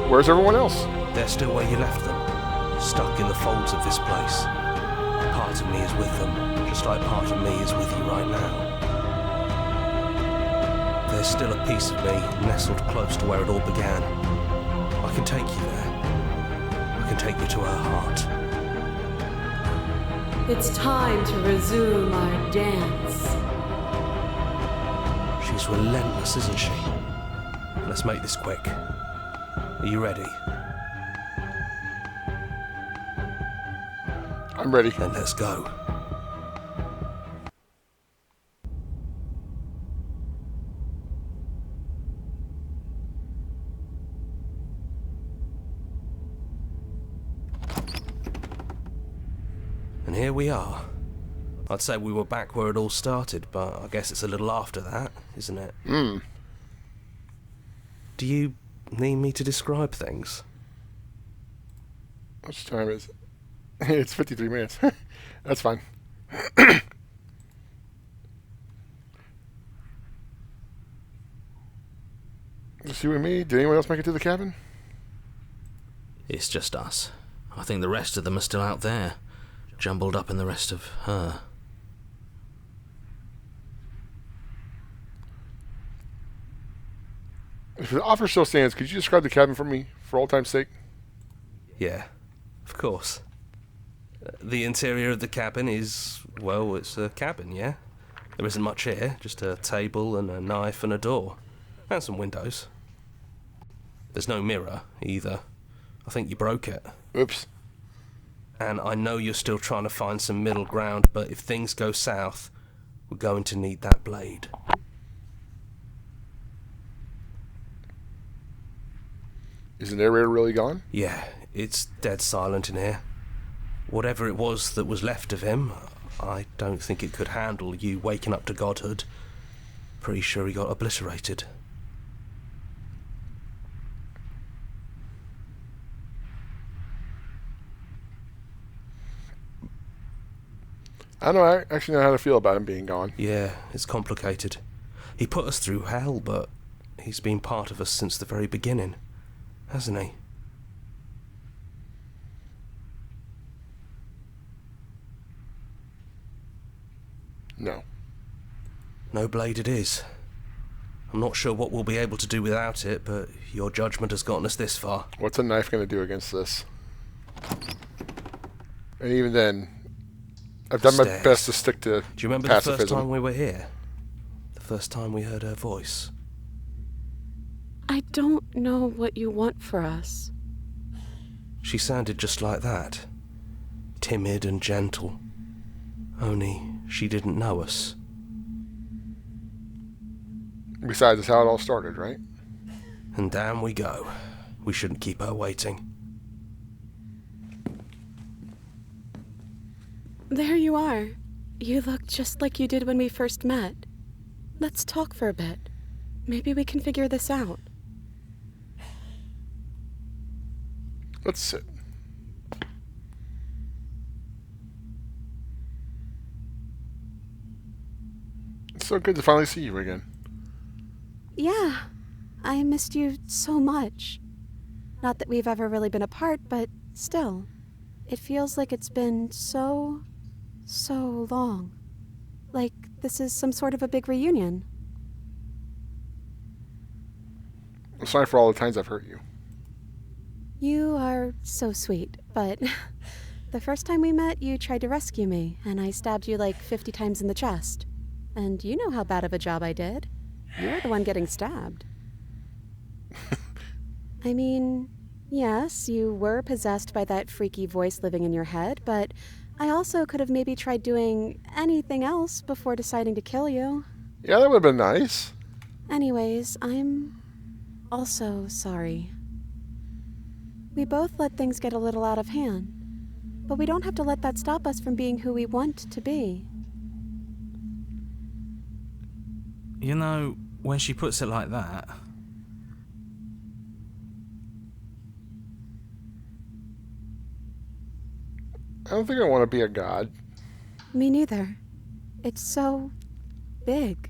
Where's everyone else? They're still where you left them, stuck in the folds of this place. Part of me is with them, just like part of me is with you right now. There's still a piece of me nestled close to where it all began. I can take you there. I can take you to her heart. It's time to resume our dance. She's relentless, isn't she? Let's make this quick. Are you ready? I'm ready. Then let's go. And here we are. I'd say we were back where it all started, but I guess it's a little after that, isn't it? Do you need me to describe things? How much time is it? It's 53 minutes. That's fine. Just you and me? Did anyone else make it to the cabin? It's just us. I think the rest of them are still out there, jumbled up in the rest of her. If the offer still stands, could you describe the cabin for me, for all time's sake? Yeah, of course. The interior of the cabin is, well, it's a cabin, yeah? There isn't much here, just a table and a knife and a door. And some windows. There's no mirror, either. I think you broke it. Oops. And I know you're still trying to find some middle ground, but if things go south, we're going to need that blade. Is the narrator really gone? Yeah, It's dead silent in here. Whatever it was that was left of him, I don't think it could handle you waking up to godhood. Pretty sure he got obliterated. I don't know, I actually know how to feel about him being gone. Yeah, it's complicated. He put us through hell, but he's been part of us since the very beginning, hasn't he? No. No blade it is. I'm not sure what we'll be able to do without it, but your judgment has gotten us this far. What's a knife going to do against this? And even then, I've done my best to stick to Do you remember pacifism. the first time we were here? The first time we heard her voice? I don't know what you want for us. She sounded just like that. Timid and gentle. Only she didn't know us. Besides, that's how it all started, right? And down we go. We shouldn't keep her waiting. There you are. You look just like you did when we first met. Let's talk for a bit. Maybe we can figure this out. Let's sit. It's so good to finally see you again. Yeah, I missed you so much. Not that we've ever really been apart, but still. It feels like it's been so long. Like this is some sort of a big reunion. I'm sorry for all the times I've hurt you. You are so sweet, but the first time we met, you tried to rescue me, and I stabbed you like 50 times in the chest. And you know how bad of a job I did. You were the one getting stabbed. I mean, yes, you were possessed by that freaky voice living in your head, but I also could have maybe tried doing anything else before deciding to kill you. Yeah, that would have been nice. Anyways, I'm also sorry. We both let things get a little out of hand, but we don't have to let that stop us from being who we want to be. You know, when she puts it like that, I don't think I want to be a god. Me neither. It's so big.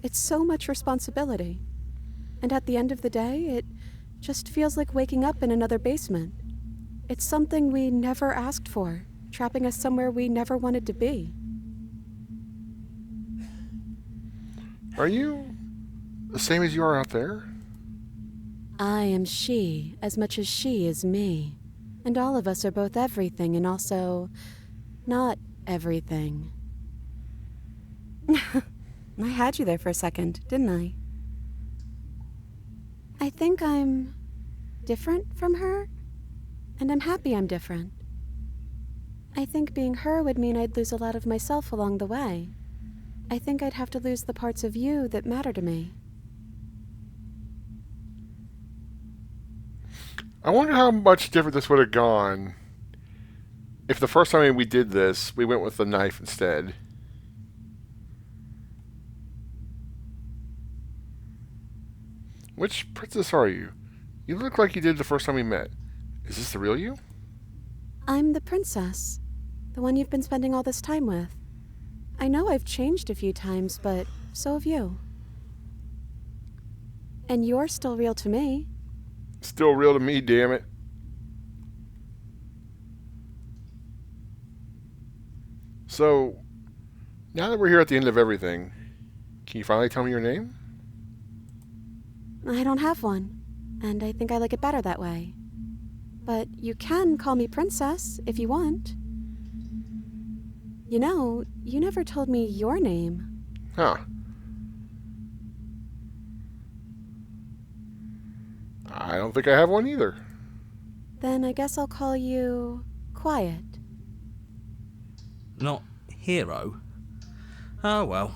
It's so much responsibility. And at the end of the day, it just feels like waking up in another basement. It's something we never asked for, trapping us somewhere we never wanted to be. Are you the same as you are out there? I am she as much as she is me. And all of us are both everything and also not everything. I had you there for a second, didn't I? I think I'm different from her, and I'm happy I'm different. I think being her would mean I'd lose a lot of myself along the way. I think I'd have to lose the parts of you that matter to me. I wonder how much different this would have gone if the first time we did this, we went with the knife instead. Which princess are you? You look like you did the first time we met. Is this the real you? I'm the princess, the one you've been spending all this time with. I know I've changed a few times, but so have you. And you're still real to me. Still real to me, damn it. So, now that we're here at the end of everything, can you finally tell me your name? I don't have one, and I think I like it better that way. But you can call me Princess if you want. You know, you never told me your name. Huh. I don't think I have one either. Then I guess I'll call you Quiet. not hero. Oh well,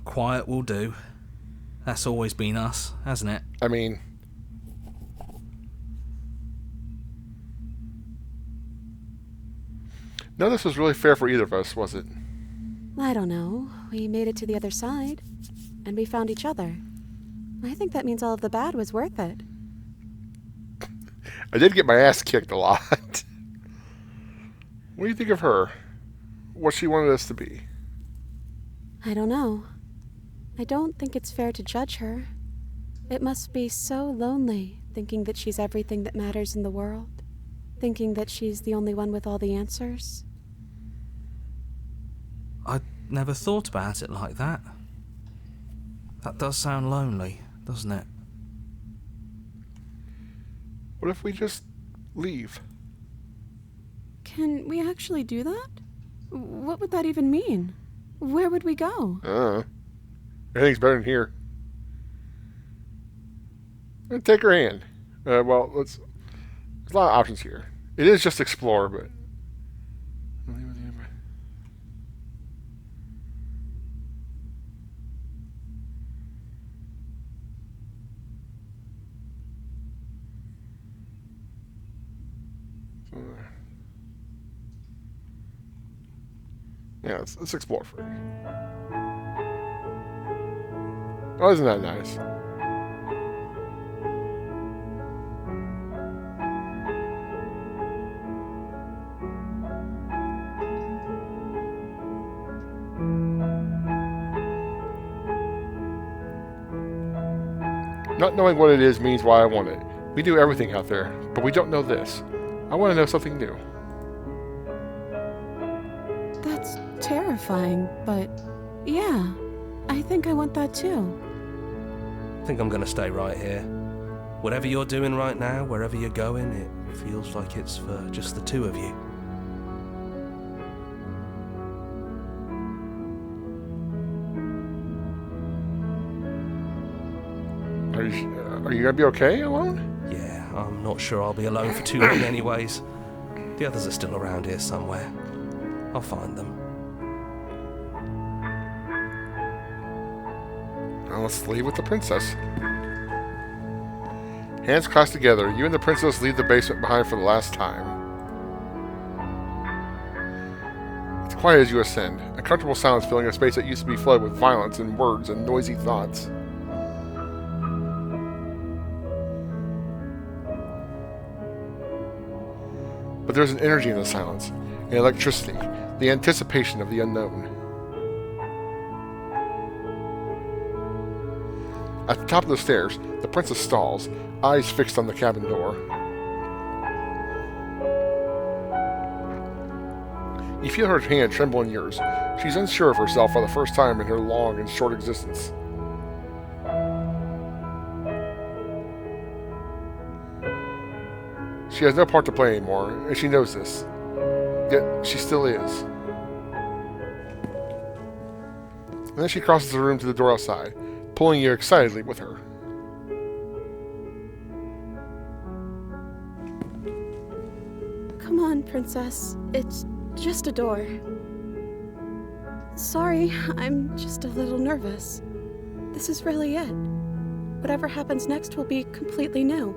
quiet will do. That's always been us, hasn't it? I mean, None of this was really fair for either of us, was it? I don't know. We made it to the other side, and we found each other. I think that means all of the bad was worth it. I did get my ass kicked a lot. What do you think of her? What she wanted us to be? I don't know. I don't think it's fair to judge her. It must be so lonely, thinking that she's everything that matters in the world. Thinking that she's the only one with all the answers. I never thought about it like that. That does sound lonely, doesn't it? What if we just leave? Can we actually do that? What would that even mean? Where would we go? Everything's better than here. Take her hand. Well, there's a lot of options here. It is just explore, but... Yeah, let's explore first. Oh, isn't that nice? Not knowing what it is means why I want it. We do everything out there, but we don't know this. I want to know something new. That's terrifying, but yeah, I think I want that too. I think I'm gonna stay right here. Whatever you're doing right now, wherever you're going, it feels like it's for just the two of you. Are you gonna be okay alone? Yeah, I'm not sure I'll be alone for too long anyways. The others are still around here somewhere. I'll find them. Well, let's leave with the princess. Hands crossed together, you and the princess leave the basement behind for the last time. It's quiet as you ascend, a comfortable silence filling a space that used to be flooded with violence and words and noisy thoughts. But there's an energy in the silence, an electricity, the anticipation of the unknown. At the top of the stairs, the princess stalls, eyes fixed on the cabin door. You feel her hand tremble in yours. She's unsure of herself for the first time in her long and short existence. She has no part to play anymore, and she knows this. Yet, she still is. And then she crosses the room to the door outside, pulling you excitedly with her. Come on, princess. It's just a door. Sorry, I'm just a little nervous. This is really it. Whatever happens next will be completely new.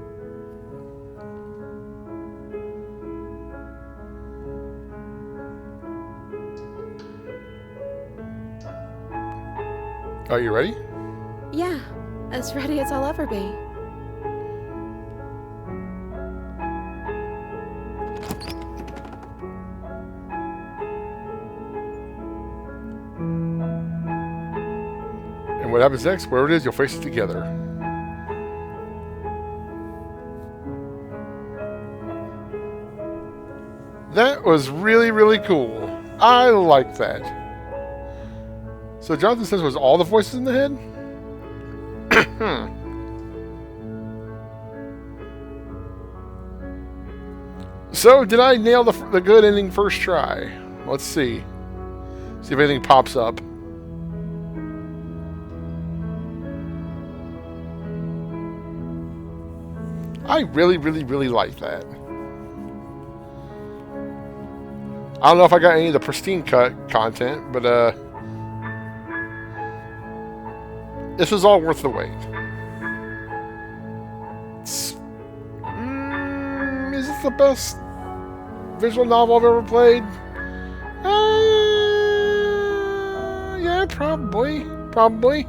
Are you ready? Yeah, as ready as I'll ever be. And what happens next, wherever it is, you'll face it together. That was really, really cool. I like that. So Jonathan says, was all the voices in the head? So, did I nail the good ending first try? Let's see. See if anything pops up. I really, really, really like that. I don't know if I got any of the Pristine cut content, but this was all worth the wait. Is this the best visual novel I've ever played? Yeah, probably. Probably.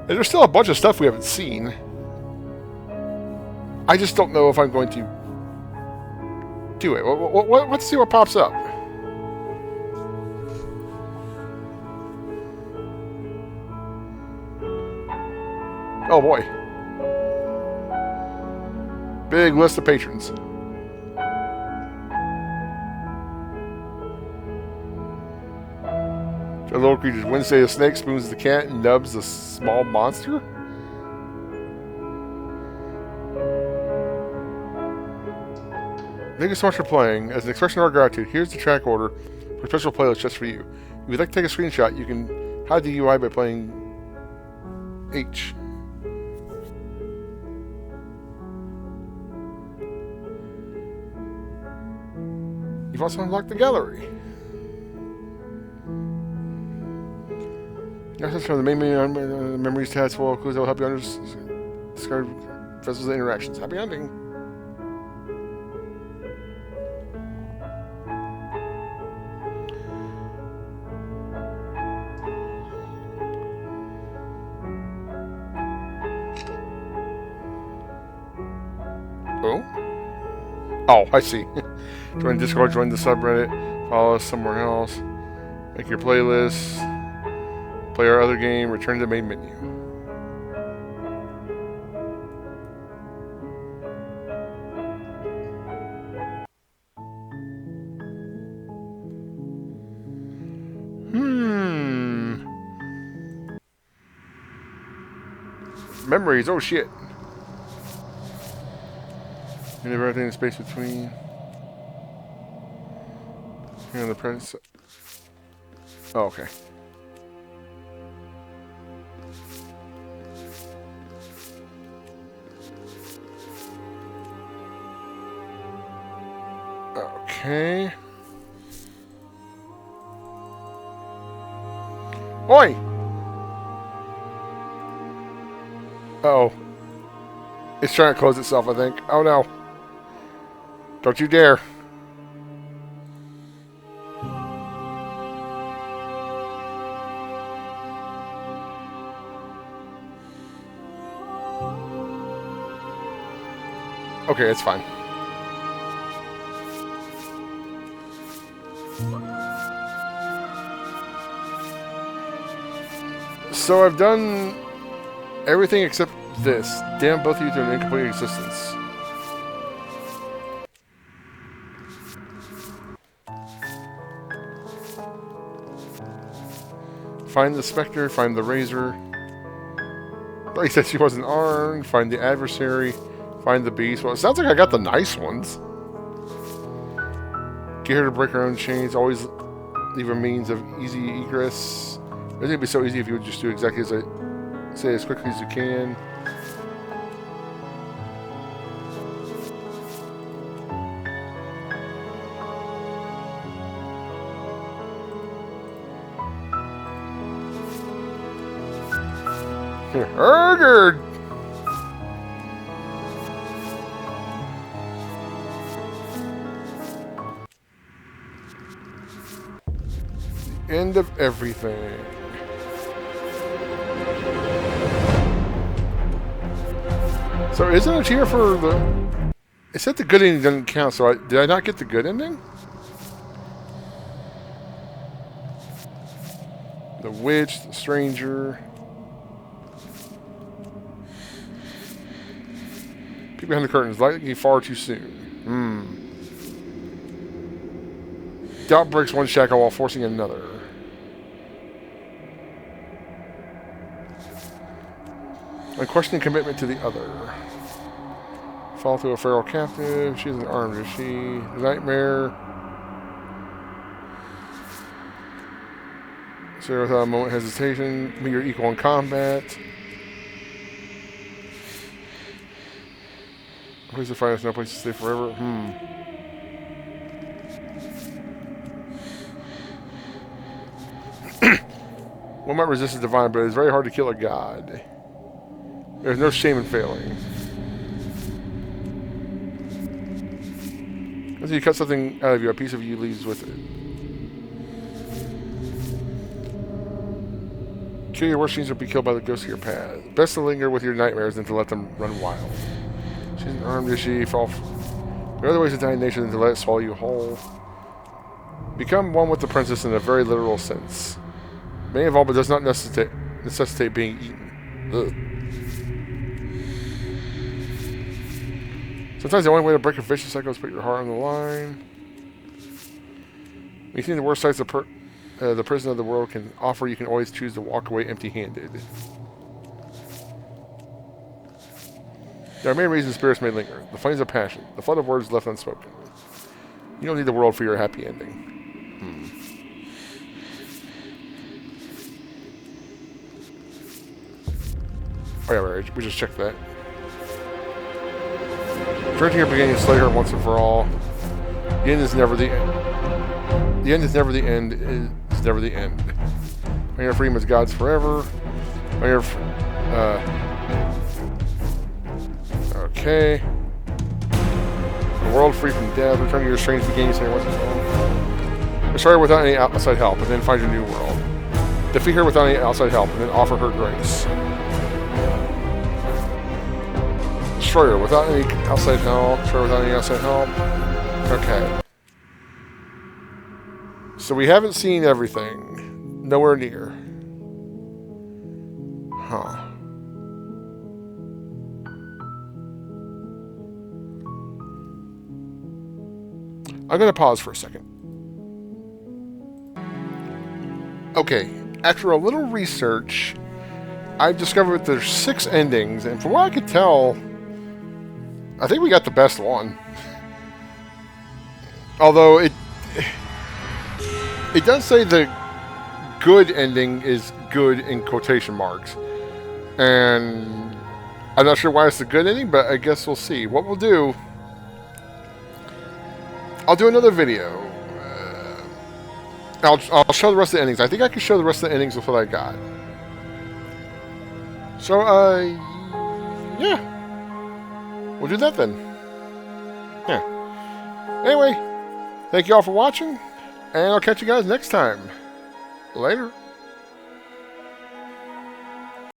And there's still a bunch of stuff we haven't seen. I just don't know if I'm going to do it. Let's see what pops up. Oh boy. Big list of patrons. The little creatures. Wednesday the snake spoons the cat and nubs the small monster. Thank you so much for playing. As an expression of our gratitude, here's the track order for a special playlist just for you. If you'd like to take a screenshot, you can hide the UI by playing H. You've also unlocked the gallery. Access from the main menu memories tabs full of clues that will help you discard vessels and interactions. Happy hunting! Oh, I see. Join Discord, join the subreddit, follow us somewhere else, make your playlist, play our other game, return to the main menu. Memories, oh shit. And everything in the space between. Here on the present. Oh, okay. Okay. Oi! Uh-oh. It's trying to close itself, I think. Oh no. Don't you dare. Okay, it's fine. So I've done everything except this. Damn both of you to an incomplete existence. Find the Spectre, find the Razor. But he said she wasn't armed. Find the Adversary, find the Beast. Well, it sounds like I got the nice ones. Get her to break her own chains. Always leave a means of easy egress. I think it'd be so easy if you would just do exactly as I say as quickly as you can. Urgard! The end of everything. So isn't it here for the... It said the good ending doesn't count, so did I not get the good ending? The witch, the stranger... Peek behind the curtains, likely far too soon. Doubt breaks one shackle while forcing another. Unquestioning commitment to the other. Fall through a feral captive. She isn't armed, is she? The nightmare. So without a moment of hesitation, meet your equal in combat. Place to find us, no place to stay forever. One might resist the divine, but it's very hard to kill a god. There's no shame in failing. Once you cut something out of you, a piece of you leaves with it. Kill your worst dreams or be killed by the ghosts of your past. Best to linger with your nightmares than to let them run wild. She's an armed as she fall. There are other ways to die in nature than to let it swallow you whole. Become one with the princess in a very literal sense. May involve, but does not necessitate being eaten. Ugh. Sometimes the only way to break a vicious cycle is put your heart on the line. When you think the worst sights the prison of the world can offer, you can always choose to walk away empty-handed. There are many reasons spirits may linger. The flames of passion, the flood of words left unspoken. You don't need the world for your happy ending. Oh yeah, we just checked that. Drinking your beginning to slay her once and for all. The end is never the end. The end is never the end. Is never the end. On your freedom as gods forever. On your okay. The world free from death. Return to your strange beginnings once and for all. Destroy her without any outside help, and then find your new world. Defeat her without any outside help, and then offer her grace. Destroy her without any outside help. Destroy her without any outside help. Okay. So we haven't seen everything. Nowhere near. Huh. I'm going to pause for a second. Okay, after a little research, I've discovered that there's 6 endings, and from what I could tell, I think we got the best one. Although it does say the good ending is good in quotation marks. And I'm not sure why it's the good ending, but I guess we'll see. What we'll do, I'll do another video. I'll show the rest of the endings. I think I can show the rest of the endings with what I got. So, yeah. We'll do that then. Yeah. Anyway, thank you all for watching, and I'll catch you guys next time. Later.